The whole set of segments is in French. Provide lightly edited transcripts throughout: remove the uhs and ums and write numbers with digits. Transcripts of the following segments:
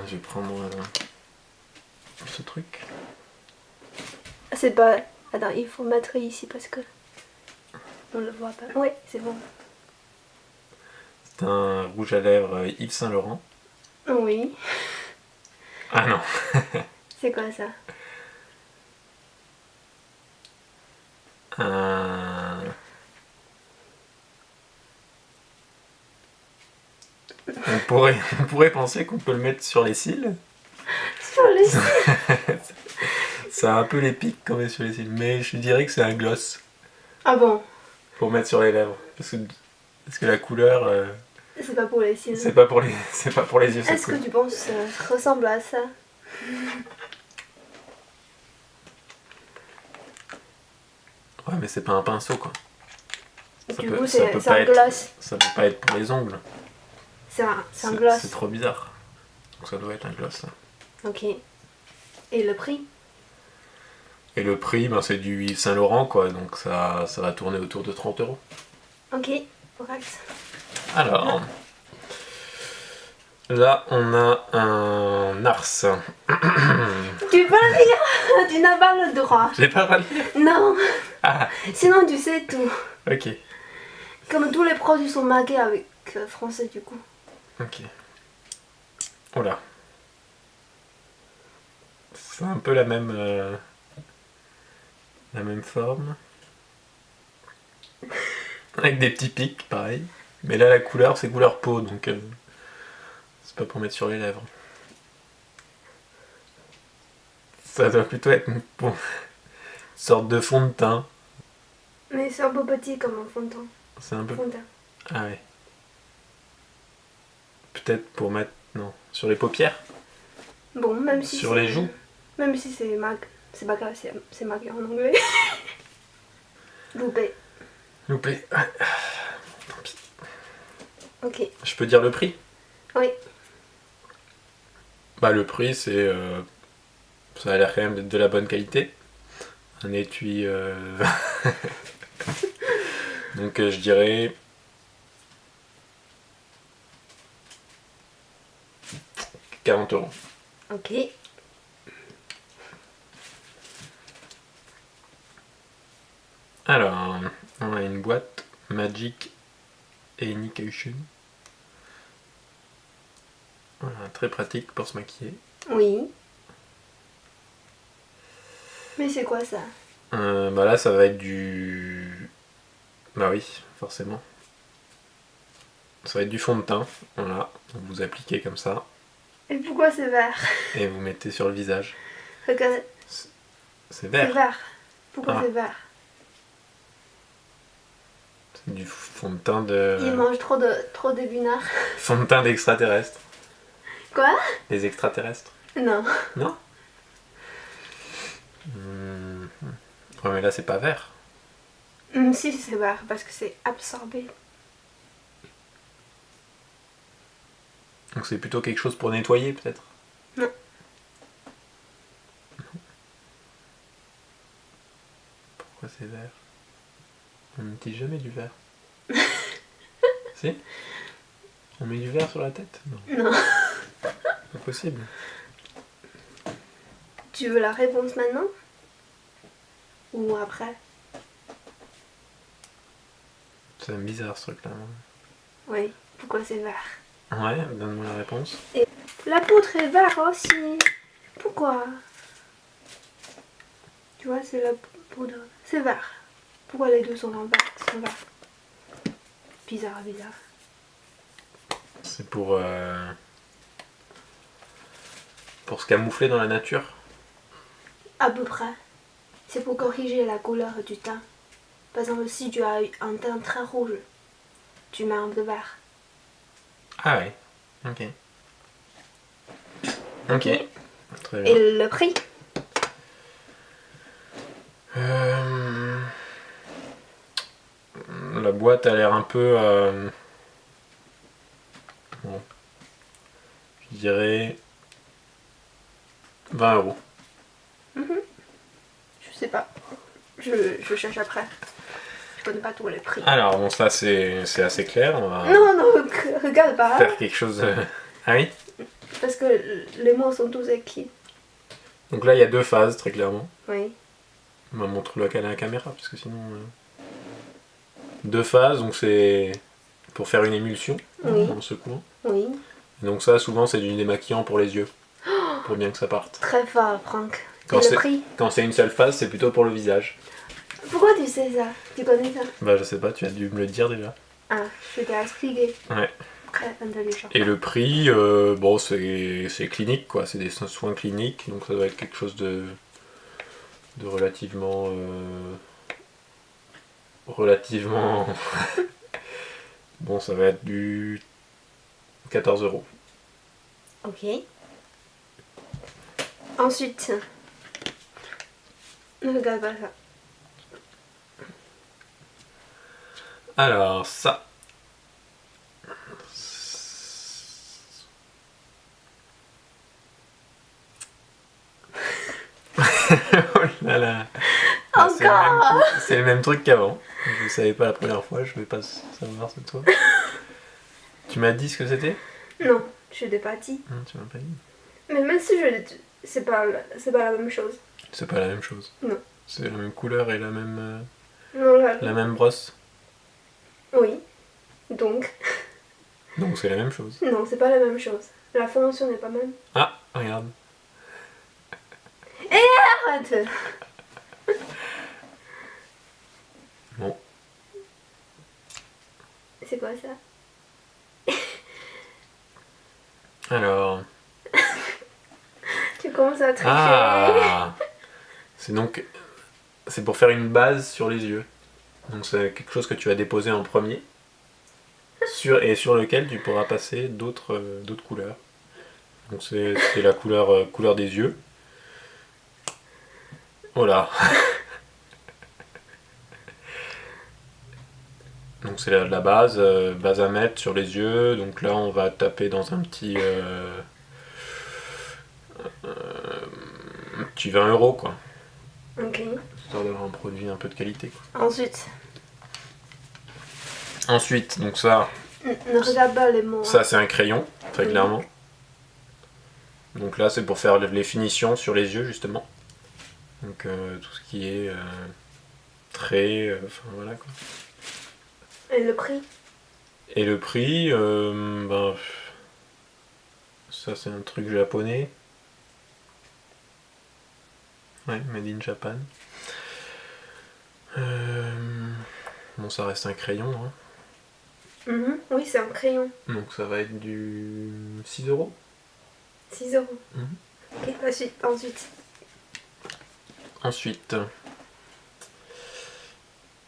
je vais prendre ce truc. C'est pas... Attends, il faut mettre ici parce que... On le voit pas. Oui, c'est bon. C'est un rouge à lèvres Yves Saint Laurent. Oui. Ah non. C'est quoi ça? On pourrait penser qu'on peut le mettre sur les cils. Sur les cils. Ça a un peu les pics quand même sur les cils, mais je dirais que c'est un gloss. Ah bon? Pour mettre sur les lèvres. Parce que la couleur... C'est pas pour les cils. C'est pas pour les yeux. Est-ce que tu penses que ça ressemble à ça? Ouais, mais c'est pas un pinceau quoi. Du coup, c'est un gloss. Ça peut pas être pour les ongles. C'est un gloss. C'est trop bizarre. Donc ça doit être un gloss. Là. Ok. Et le prix? Et le prix, ben, c'est du Yves Saint Laurent quoi, donc ça va tourner autour de 30 €. Ok, correct. Alors, là on a un Nars. Tu peux lire. Tu n'as pas le droit. J'ai pas le droit de lire. Non. Ah, Sinon tu sais tout. ok. Comme tous les produits sont marqués avec français du coup. Ok. Oh là. C'est un peu la même forme. Avec des petits pics, pareil. Mais là, la couleur, c'est couleur peau, donc c'est pas pour mettre sur les lèvres. Ça doit plutôt être une sorte de fond de teint. Mais c'est un peu petit comme un fond de teint. C'est un peu... Fond de teint. Ah ouais. Peut-être pour mettre... Non, sur les paupières. Bon, même si sur les joues. Même si c'est marqué... C'est pas grave, c'est marqué en anglais. Loupé. Loupé. Ouais. Tant pis. Ok. Je peux dire le prix? Oui. Bah le prix c'est... ça a l'air quand même d'être de la bonne qualité. Un étui... Donc je dirais... 40 €. Ok. Alors, on a une boîte Magic Education. Voilà, très pratique pour se maquiller. Oui. Mais c'est quoi ça? Bah là, ça va être du... Bah oui, forcément. Ça va être du fond de teint. Voilà, donc vous appliquez comme ça. Et pourquoi c'est vert? Et vous mettez sur le visage. Regarde. C'est vert. C'est vert. Pourquoi Ah. c'est vert? C'est du fond de teint de... Il mange trop d'épinards. Fond de teint d'extraterrestres. Quoi? Des extraterrestres. Non. Non? Ouais, mais là, c'est pas vert. Si, c'est vert parce que c'est absorbé. Donc c'est plutôt quelque chose pour nettoyer, peut-être? Non. Pourquoi c'est vert? On n'utilise jamais du vert. Si? On met du vert sur la tête? Non. Non. Pas possible. Tu veux la réponse maintenant? Ou après? C'est bizarre ce truc-là. Oui. Pourquoi c'est vert? Ouais, donne-moi la réponse. Et la poutre est verte aussi. Pourquoi? Tu vois, c'est la poudre. C'est vert. Pourquoi les deux sont en vert? Sont verts. Bizarre, bizarre. C'est pour se camoufler dans la nature. À peu près. C'est pour corriger la couleur du teint. Par exemple, si tu as un teint très rouge, tu mets un peu vert. Ah ouais, ok. Ok, très bien. Et le prix? La boîte a l'air un peu... bon, je dirais 20 €. Je sais pas. Je cherche après. Je connais pas tous les prix. Alors bon, ça c'est assez clair, on va Non, non, regarde pas. faire quelque chose... Ah oui? Parce que les mots sont tous écrits. Donc là, il y a 2 phases, très clairement. Oui. On va montrer à la caméra, parce que sinon... 2 phases, donc c'est pour faire une émulsion Oui. en secouant. Oui. Et donc ça, souvent, c'est du démaquillant pour les yeux, pour bien que ça parte. Très fort, Franck. Quand Et le prix? Quand c'est une seule phase, c'est plutôt pour le visage. Pourquoi tu sais ça? Tu connais ça? Bah je sais pas, tu as dû me le dire déjà. Ah, je t'ai expliqué. Ouais. Très intelligent. Et le prix, bon, c'est clinique, quoi. C'est des soins cliniques, donc ça doit être quelque chose de relativement... relativement... bon, ça va être du 14 €. Ok. Ensuite, ne regarde pas ça. Alors, ça... oh là là. Encore. C'est le même truc qu'avant. Je ne savais pas la première fois, je vais pas savoir cette fois. Tu m'as dit ce que c'était? Non, je t'ai pas dit. Non, tu m'as pas dit. Mais même si je le dis, c'est pas la même chose. C'est pas la même chose. Non. C'est la même couleur et la même Non, là. la même brosse. Oui. Donc. Donc c'est la même chose. Non, c'est pas la même chose. La formation n'est pas même. Ah, regarde. Arrête. Bon. C'est quoi ça? Alors. Tu commences à tricher. Ah. C'est pour faire une base sur les yeux. Donc c'est quelque chose que tu as déposé en premier. Et sur lequel tu pourras passer d'autres couleurs. Donc c'est la couleur des yeux. Voilà. Donc c'est la base à mettre sur les yeux. Donc là on va taper dans un petit 20 € quoi. Ok. Histoire d'avoir un produit un peu de qualité quoi. Ensuite, donc ça Ne regarde pas les mots. c'est un crayon, très clairement. Donc là c'est pour faire les finitions sur les yeux justement. Donc tout ce qui est traits, enfin voilà quoi. Et le prix? Et le prix, ben, ça c'est un truc japonais. Ouais, made in Japan. Bon, ça reste un crayon. Hein. Oui, c'est un crayon. Donc ça va être du 6 €. 6 €. Ok, ensuite. Ensuite,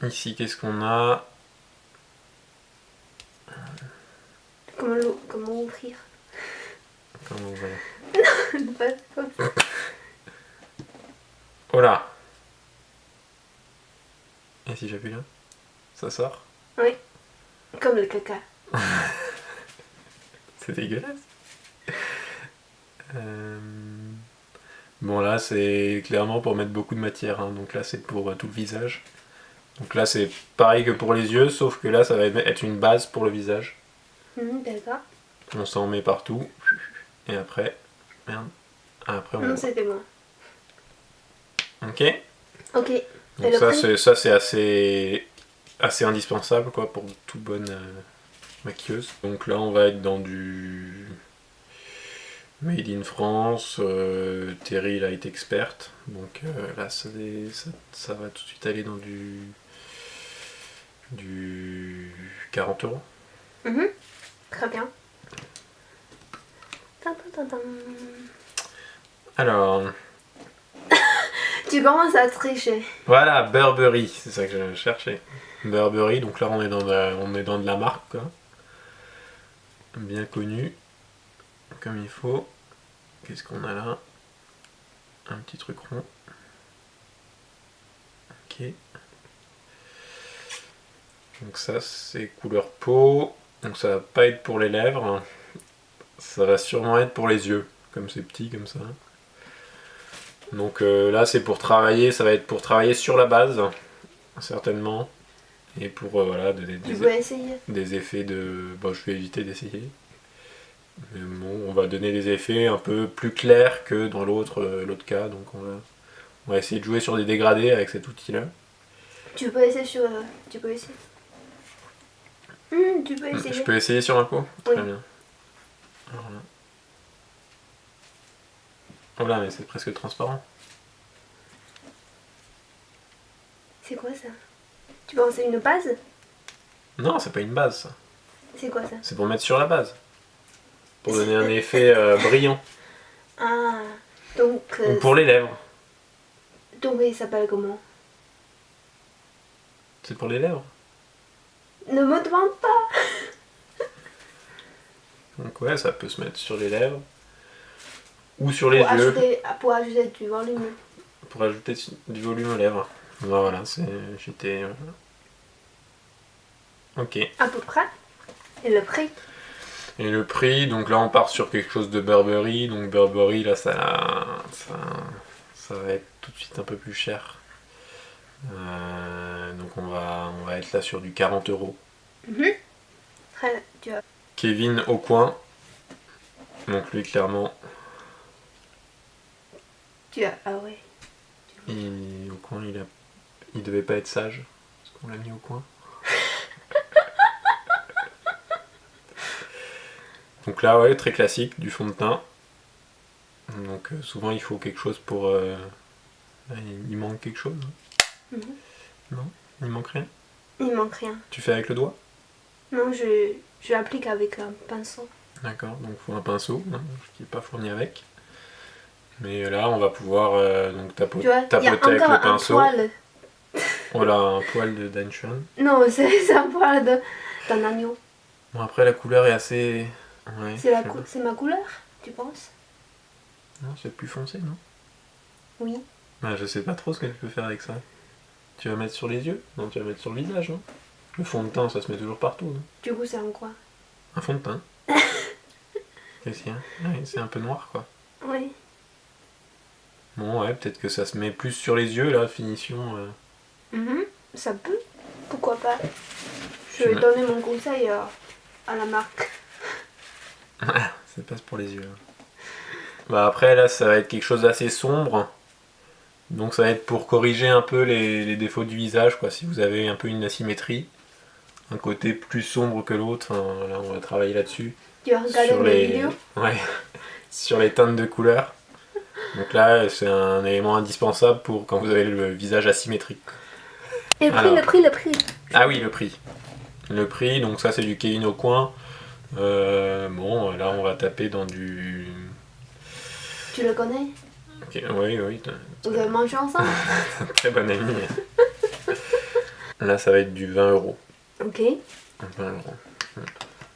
ici, qu'est-ce qu'on a? Comment ouvrir? Comment ouvrir? Pas comme ça. Voilà. Et si j'appuie là? Ça sort? Oui. Comme le caca. C'est dégueulasse. Bon là c'est clairement pour mettre beaucoup de matière, hein. Donc là c'est pour tout le visage. Donc là c'est pareil que pour les yeux, sauf que là ça va être une base pour le visage. D'accord. On s'en met partout. Et après... Merde. Après on... Non, c'était bon. Ok. Ok. Donc ça c'est assez indispensable quoi pour toute bonne maquilleuse. Donc là on va être dans du Made in France, Terry Light Expert. Donc là ça va tout de suite aller dans du 40 €. Très bien. Alors... Tu commences à tricher. Voilà, Burberry, c'est ça que je cherchais. Burberry, donc là on est dans de la marque, quoi. Bien connue, comme il faut. Qu'est-ce qu'on a là? Un petit truc rond. Ok. Donc ça c'est couleur peau. Donc ça va pas être pour les lèvres. Ça va sûrement être pour les yeux, comme c'est petit comme ça. Donc là c'est pour travailler, ça va être pour travailler sur la base, certainement. Et pour voilà, Tu veux essayer? des effets de... Bon je vais éviter d'essayer. Mais bon, on va donner des effets un peu plus clairs que dans l'autre cas, donc on va essayer de jouer sur des dégradés avec cet outil-là. Tu peux essayer sur... tu peux essayer. Tu peux essayer. Je peux essayer sur ma peau? Oui. Très bien. Alors là. Oh là, mais c'est presque transparent. C'est quoi ça? Tu penses que c'est une base? Non, c'est pas une base, ça. C'est quoi ça? C'est pour mettre sur la base. Pour donner un effet brillant. Ah, donc... Ou pour les lèvres. donc il s'appelle comment? C'est pour les lèvres. Ne me demande pas! Donc ouais, ça peut se mettre sur les lèvres. Ou sur les yeux. Pour ajouter du volume. Pour ajouter du volume aux lèvres. Voilà, j'étais... Ok. À peu près. Et le prix? Et le prix, donc là on part sur quelque chose de Burberry. Donc Burberry, là ça va être tout de suite un peu plus cher. Donc on va être là sur du 40 €. Très dur. Kevin au coin. Donc lui clairement, Ah ouais. au coin il devait pas être sage. Parce qu'on l'a mis au coin. Donc là ouais, très classique, du fond de teint. Donc souvent il faut quelque chose pour... Là, il manque quelque chose. Non, il manque rien. Il manque rien. Tu fais avec le doigt? Non, je l'applique avec un pinceau. D'accord, donc il faut un pinceau, hein, qui n'est pas fourni avec. Mais là, on va pouvoir donc tapoter avec le pinceau. Poil. Voilà, un poil de Danshan. Non, c'est un poil d'un agneau. Bon, après, la couleur est assez... Ouais, C'est ma couleur, tu penses? Non, c'est plus foncé, non? Oui. Ah, je sais pas trop ce que tu peux faire avec ça. Tu vas mettre sur les yeux? Non, tu vas mettre sur le visage, non? Le fond de teint, ça se met toujours partout, non? Du coup, c'est en quoi? Un fond de teint. Qu'est-ce qu'il y a? Oui, c'est un peu noir, quoi. Oui. Bon, ouais, peut-être que ça se met plus sur les yeux, là, finition. Ça peut. Pourquoi pas? Je vais donner mon conseil à la marque. Ça passe pour les yeux. Bah après, là, ça va être quelque chose d'assez sombre. Donc ça va être pour corriger un peu les défauts du visage, quoi. Si vous avez un peu une asymétrie, un côté plus sombre que l'autre, enfin, là, on va travailler là-dessus. Tu as regardé mes vidéos? Ouais, sur les teintes de couleurs. Donc là, c'est un élément indispensable pour quand vous avez le visage asymétrique. Et le prix. Ah oui, le prix. Le prix, donc ça c'est du Kevin au coin. Bon, là on va taper dans du... Tu le connais? Okay, oui. Vous avez mangé ensemble? Très bon ami. Là ça va être du 20 €. Ok. 20 €.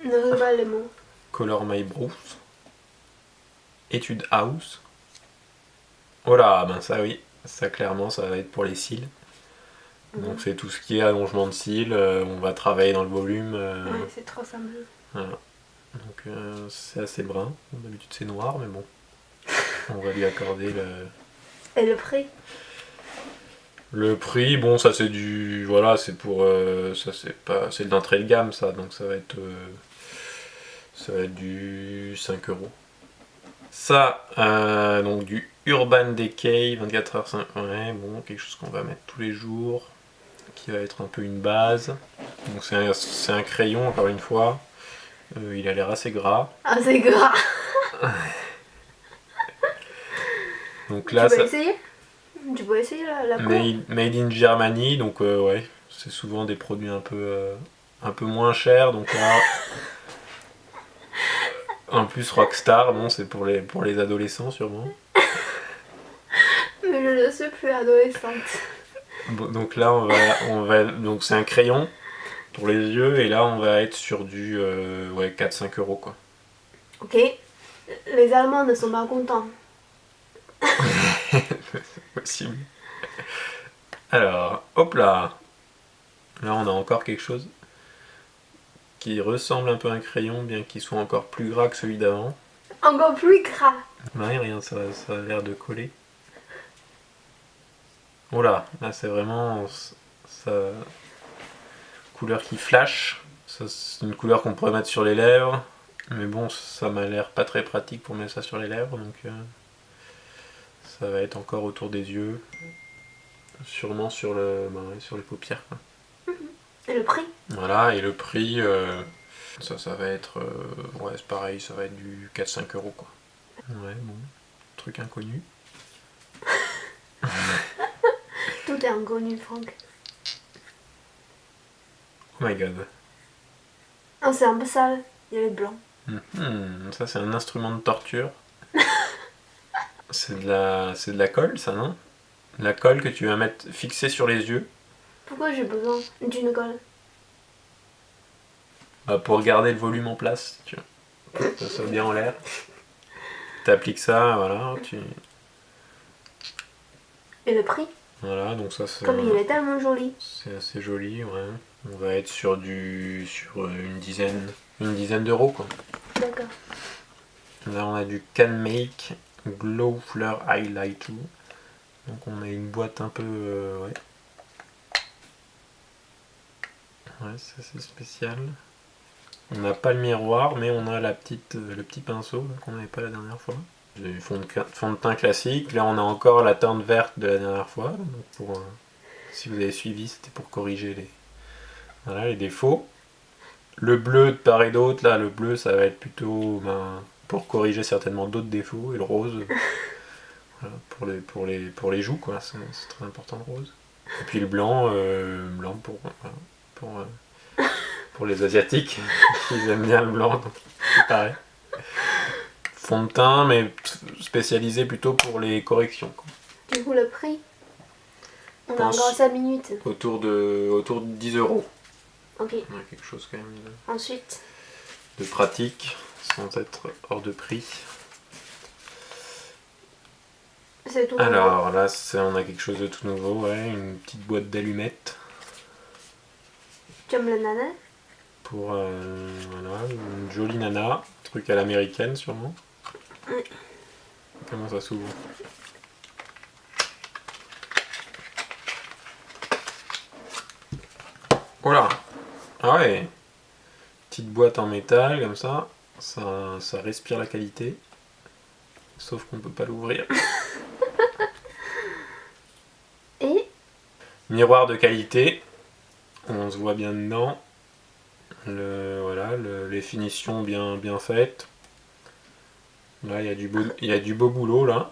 Ne regarde pas les mots. Color My Brows. Étude House. Oh là, ben ça oui. Ça clairement ça va être pour les cils. Donc c'est tout ce qui est allongement de cils, on va travailler dans le volume. Ouais, c'est trop simple. Voilà. Donc c'est assez brun, d'habitude c'est noir, mais bon. On va lui accorder le... Et le prix? Le prix, bon ça c'est du... Voilà, c'est pour... ça c'est pas... C'est de l'entrée de gamme ça, donc ça va être... ça va être du 5 €. Ça, donc du Urban Decay, 24h5... Ouais, bon, quelque chose qu'on va mettre tous les jours. Qui va être un peu une base. Donc c'est un crayon encore une fois. Il a l'air assez gras. Ah c'est gras. Donc là, tu peux essayer? Tu peux essayer la couleur? Made in Germany, donc ouais, c'est souvent des produits un peu moins chers. Donc là, en plus Rockstar, bon c'est pour les adolescents sûrement. Mais je ne suis plus adolescente. Bon, donc là donc c'est un crayon pour les yeux et là on va être sur du 4-5 € quoi. Ok, les Allemands ne sont pas contents. C'est possible. Alors, hop là. Là on a encore quelque chose qui ressemble un peu à un crayon bien qu'il soit encore plus gras que celui d'avant. Encore plus gras. Ouais, rien, ça a l'air de coller. Oh là c'est vraiment ça, couleur qui flash. Ça, c'est une couleur qu'on pourrait mettre sur les lèvres. Mais bon, ça m'a l'air pas très pratique pour mettre ça sur les lèvres, donc ça va être encore autour des yeux. Sûrement sur, sur les paupières, quoi. Et le prix? Voilà, et le prix, ça va être, ouais, c'est pareil, ça va être du 4-5 € quoi. Ouais, bon, truc inconnu. Tout est inconnu, Franck. Oh my god. Ah, c'est un peu sale, il y a les blancs. Ça c'est un instrument de torture. C'est de la colle, ça, non? La colle que tu vas mettre fixée sur les yeux. Pourquoi j'ai besoin d'une colle? Bah, pour garder le volume en place, tu vois. Ça soit bien en l'air. T'appliques ça, voilà, Et le prix? Voilà, donc ça Comme il est tellement joli. c'est assez joli, ouais. On va être sur une dizaine d'euros, quoi. D'accord. Là, on a du Can Make Glow Fleur Highlight. Donc, on a une boîte un peu. Ouais. Ouais, c'est assez spécial. On n'a pas le miroir, mais on a le petit pinceau là, qu'on n'avait pas la dernière fois. Du fond de teint classique. Là, on a encore la teinte verte de la dernière fois. Donc si vous avez suivi, c'était pour corriger les défauts. Le bleu de part et d'autre, là, le bleu, ça va être plutôt pour corriger certainement d'autres défauts. Et le rose, voilà, pour les joues, quoi. C'est très important, le rose. Et puis le blanc, pour les Asiatiques. Ils aiment bien le blanc, donc c'est pareil. Fond de teint, mais spécialisé plutôt pour les corrections, quoi. Du coup, le prix? On a pense encore 5 minutes. Autour de 10 €. Ok. On a quelque chose quand même Ensuite, de pratique, sans être hors de prix. c'est tout. Alors là, on a quelque chose de tout nouveau, ouais, une petite boîte d'allumettes. Tu aimes le nana? Pour voilà, une jolie nana, truc à l'américaine sûrement. Comment ça s'ouvre? Oh là! Ah ouais! Petite boîte en métal comme ça respire la qualité. Sauf qu'on peut pas l'ouvrir. Et Miroir de qualité, on se voit bien dedans. Les finitions bien faites. Là, il y a du beau boulot là.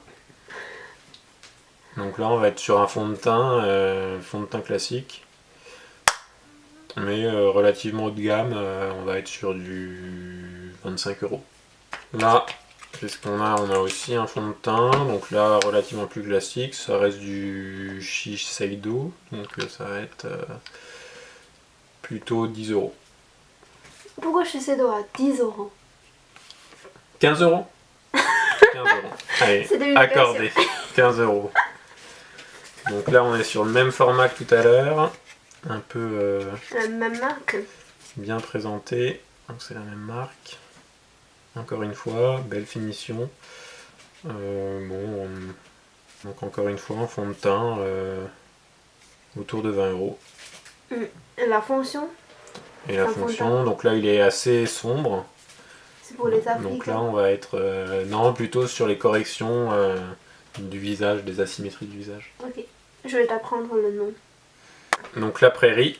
Donc là, on va être sur un fond de teint classique, mais relativement haut de gamme. On va être sur du 25 €. Là, qu'est-ce qu'on a? On a aussi un fond de teint, donc là, relativement plus classique. Ça reste du Shiseido, donc ça va être plutôt 10 €. pourquoi je sais à 10 €? 15 €. 15 €. Allez, C'est de l'imitation. accordé. 15 €. Donc là, on est sur le même format que tout à l'heure. Un peu La même marque. bien présenté. Donc c'est la même marque. Encore une fois, belle finition. Donc encore une fois, en fond de teint, autour de 20 €. Et la fonction, Et la fonction, donc là, il est assez sombre. c'est pour les Africains. Donc là, on va être non, plutôt sur les corrections du visage, des asymétries du visage. Ok. Je vais t'apprendre le nom. Donc la prairie,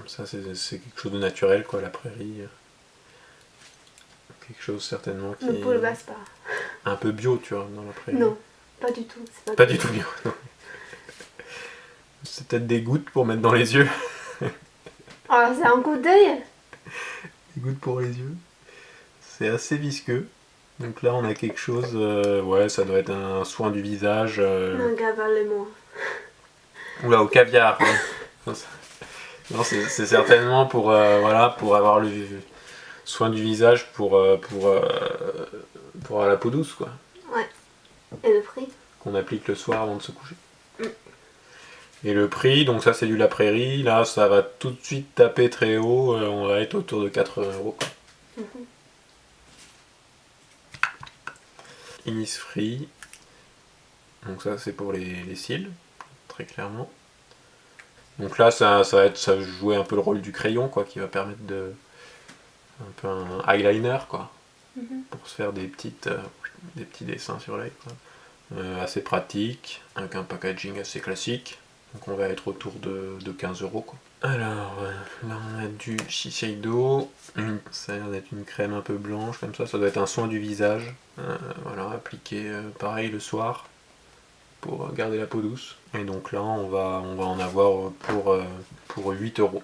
ça c'est quelque chose de naturel, quoi, la prairie. Quelque chose certainement qui Ne est bouleverse pas. un peu bio, tu vois, dans la prairie. Non, pas du tout. C'est Pas du tout bio, non. C'est peut-être des gouttes pour mettre dans les yeux. Ah, c'est un coup d'œil. Des gouttes pour les yeux. C'est assez visqueux. Donc là, on a quelque chose, ouais, ça doit être un soin du visage. Non, cavale-moi. Oula, au caviar. Ouais. Non, c'est certainement pour, voilà, pour avoir le soin du visage pour avoir la peau douce, quoi. Ouais. Et le prix? Qu'on applique le soir avant de se coucher. Et le prix, donc ça c'est du La Prairie, là ça va tout de suite taper très haut, on va être autour de 80 €, quoi. Innisfree, donc ça c'est pour les cils, très clairement. Donc là ça va jouer un peu le rôle du crayon, quoi, qui va permettre un peu un eyeliner quoi, Mhm. pour se faire des petits dessins sur l'œil quoi. Assez pratique, avec un packaging assez classique. Donc on va être autour de 15 € quoi. Alors là on a du Shiseido, ça a l'air d'être une crème un peu blanche comme ça doit être un soin du visage. Voilà, appliqué pareil le soir pour garder la peau douce. Et donc là on va en avoir pour 8 €.